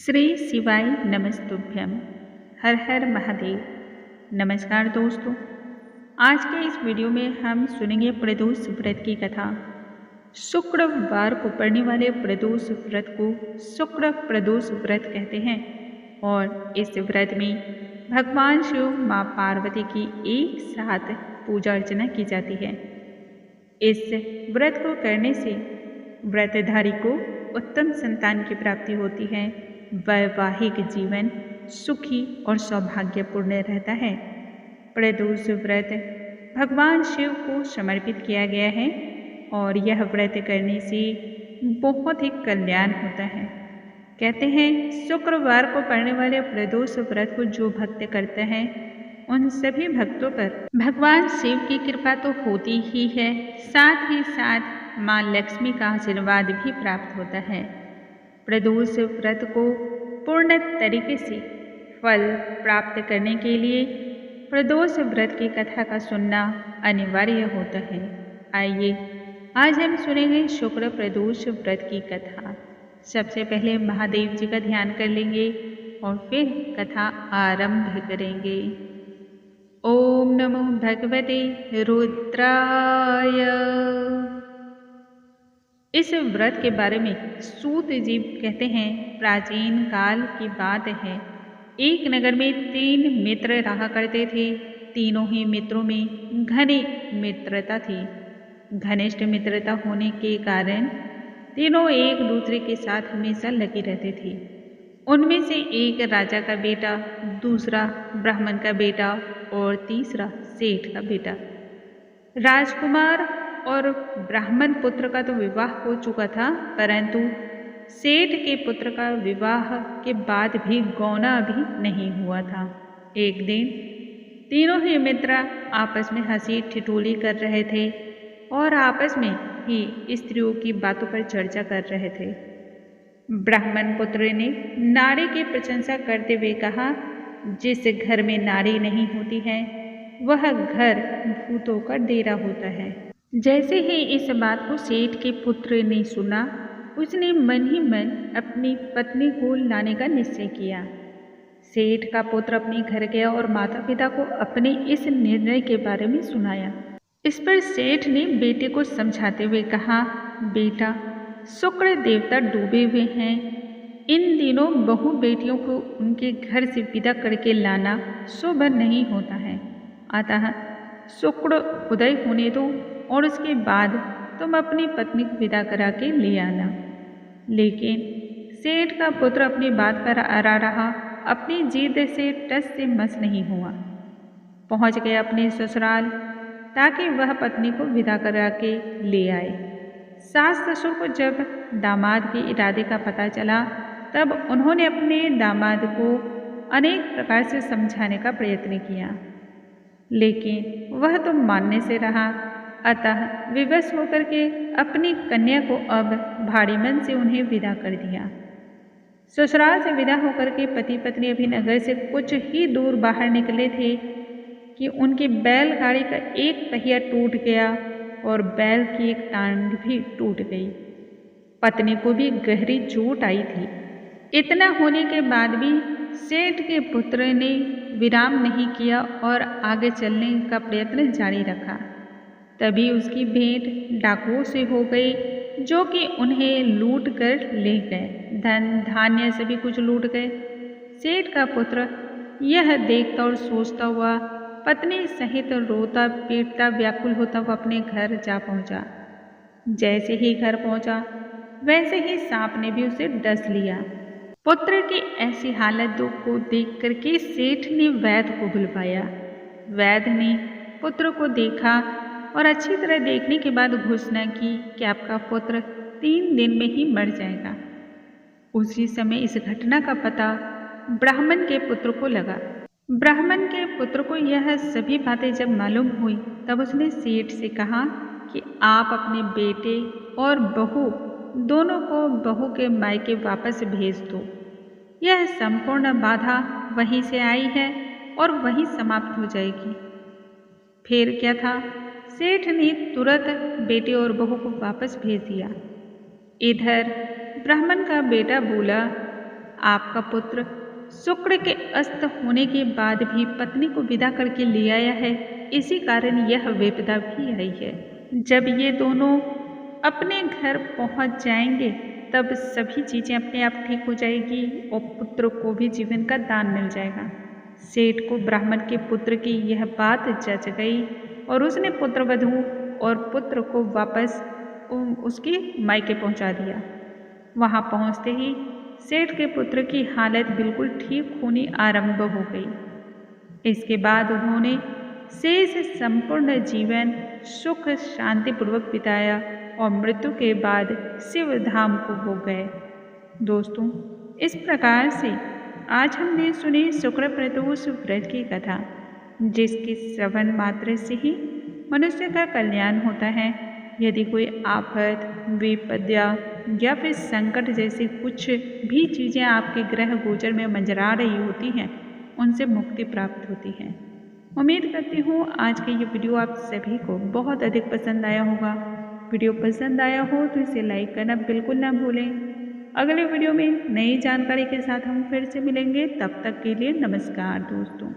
श्री शिवाय नमस्तुभ्यम। हर हर महादेव। नमस्कार दोस्तों, आज के इस वीडियो में हम सुनेंगे प्रदोष व्रत की कथा। शुक्रवार को पड़ने वाले प्रदोष व्रत को शुक्र प्रदोष व्रत कहते हैं और इस व्रत में भगवान शिव माँ पार्वती की एक साथ पूजा अर्चना की जाती है। इस व्रत को करने से व्रतधारी को उत्तम संतान की प्राप्ति होती है। वैवाहिक जीवन सुखी और सौभाग्यपूर्ण रहता है। प्रदोष व्रत भगवान शिव को समर्पित किया गया है और यह व्रत करने से बहुत ही कल्याण होता है। कहते हैं शुक्रवार को पड़ने वाले प्रदोष व्रत को जो भक्त करते हैं उन सभी भक्तों पर भगवान शिव की कृपा तो होती ही है, साथ ही साथ माँ लक्ष्मी का आशीर्वाद भी प्राप्त होता है। प्रदोष व्रत को पूर्ण तरीके से फल प्राप्त करने के लिए प्रदोष व्रत की कथा का सुनना अनिवार्य होता है। आइए आज हम सुनेंगे शुक्र प्रदोष व्रत की कथा। सबसे पहले महादेव जी का ध्यान कर लेंगे और फिर कथा आरंभ करेंगे। ओम नमो भगवते रुद्राय। इस व्रत के बारे में सूत जी कहते हैं, प्राचीन काल की बात है। एक नगर में 3 मित्र रहा करते थे। तीनों ही मित्रों में घनी मित्रता थी। घनिष्ठ मित्रता होने के कारण तीनों एक दूसरे के साथ हमेशा लगे रहते थे। उनमें से एक राजा का बेटा, दूसरा ब्राह्मण का बेटा और तीसरा सेठ का बेटा। राजकुमार और ब्राह्मण पुत्र का तो विवाह हो चुका था, परंतु सेठ के पुत्र का विवाह के बाद भी गौना भी नहीं हुआ था। एक दिन तीनों ही मित्र आपस में हंसी ठिठोली कर रहे थे और आपस में ही स्त्रियों की बातों पर चर्चा कर रहे थे। ब्राह्मण पुत्र ने नारी की प्रशंसा करते हुए कहा, जिस घर में नारी नहीं होती है वह घर भूतों का डेरा होता है। जैसे ही इस बात को सेठ के पुत्र ने सुना, उसने मन ही मन अपनी पत्नी को लाने का निश्चय किया। सेठ का पुत्र अपने घर गया और माता पिता को अपने इस निर्णय के बारे में सुनाया। इस पर सेठ ने बेटे को समझाते हुए कहा, बेटा, शुक्र देवता डूबे हुए हैं। इन दिनों बहु बेटियों को उनके घर से विदा करके लाना शुभ नहीं होता है। अतः शुक्र उदय होने दो और उसके बाद तुम अपनी पत्नी को विदा करा के ले आना। लेकिन सेठ का पुत्र अपनी बात पर अड़ा रहा। अपनी जिद से टस से मस नहीं हुआ। पहुंच गया अपने ससुराल ताकि वह पत्नी को विदा करा के ले आए। सास ससुर को जब दामाद के इरादे का पता चला, तब उन्होंने अपने दामाद को अनेक प्रकार से समझाने का प्रयत्न किया, लेकिन वह तो मानने से रहा। अतः विवश होकर के अपनी कन्या को अब भारी मन से उन्हें विदा कर दिया। ससुराल से विदा होकर के पति पत्नी अभी नगर से कुछ ही दूर बाहर निकले थे कि उनकी बैलगाड़ी का एक पहिया टूट गया और बैल की एक टांग भी टूट गई। पत्नी को भी गहरी चोट आई थी। इतना होने के बाद भी सेठ के पुत्र ने विराम नहीं किया और आगे चलने का प्रयत्न जारी रखा। तभी उसकी भेंट डाकुओं से हो गई, जो कि उन्हें लूट कर ले गए। धन धान्य सभी कुछ लूट गए। सेठ का पुत्र यह देखता और सोचता हुआ पत्नी सहित रोता पीटता व्याकुल होता हुआ अपने घर जा पहुंचा। जैसे ही घर पहुंचा, वैसे ही सांप ने भी उसे डस लिया। पुत्र की ऐसी हालत को देख करके सेठ ने वैद्य को बुलवाया। वैद्य ने पुत्र को देखा और अच्छी तरह देखने के बाद घोषणा की कि आपका पुत्र 3 दिन में ही मर जाएगा। उसी समय इस घटना का पता ब्राह्मण के पुत्र को लगा। ब्राह्मण के पुत्र को यह सभी बातें जब मालूम हुई, तब उसने सेठ से कहा कि आप अपने बेटे और बहू दोनों को बहू के मायके वापस भेज दो। यह संपूर्ण बाधा वहीं से आई है और वहीं समाप्त हो जाएगी। फिर क्या था, सेठ ने तुरंत बेटे और बहू को वापस भेज दिया। इधर ब्राह्मण का बेटा बोला, आपका पुत्र शुक्र के अस्त होने के बाद भी पत्नी को विदा करके ले आया है, इसी कारण यह विपदा भी आई है। जब ये दोनों अपने घर पहुंच जाएंगे तब सभी चीज़ें अपने आप ठीक हो जाएगी और पुत्र को भी जीवन का दान मिल जाएगा। सेठ को ब्राह्मण के पुत्र की यह बात जच गई और उसने पुत्रवधू और पुत्र को वापस उसके मायके पहुंचा दिया। वहां पहुंचते ही सेठ के पुत्र की हालत बिल्कुल ठीक होनी आरंभ हो गई। इसके बाद उन्होंने शेष संपूर्ण जीवन सुख शांतिपूर्वक बिताया और मृत्यु के बाद शिव धाम को हो गए। दोस्तों, इस प्रकार से आज हमने सुनी शुक्र प्रदोष व्रत की कथा, जिसके श्रवण मात्र से ही मनुष्य का कल्याण होता है। यदि कोई आफत, विपदा या फिर संकट जैसी कुछ भी चीज़ें आपके ग्रह गोचर में मंजरा रही होती हैं, उनसे मुक्ति प्राप्त होती है। उम्मीद करती हूँ आज का ये वीडियो आप सभी को बहुत अधिक पसंद आया होगा। वीडियो पसंद आया हो तो इसे लाइक करना बिल्कुल ना भूलें। अगले वीडियो में नई जानकारी के साथ हम फिर से मिलेंगे। तब तक के लिए नमस्कार दोस्तों।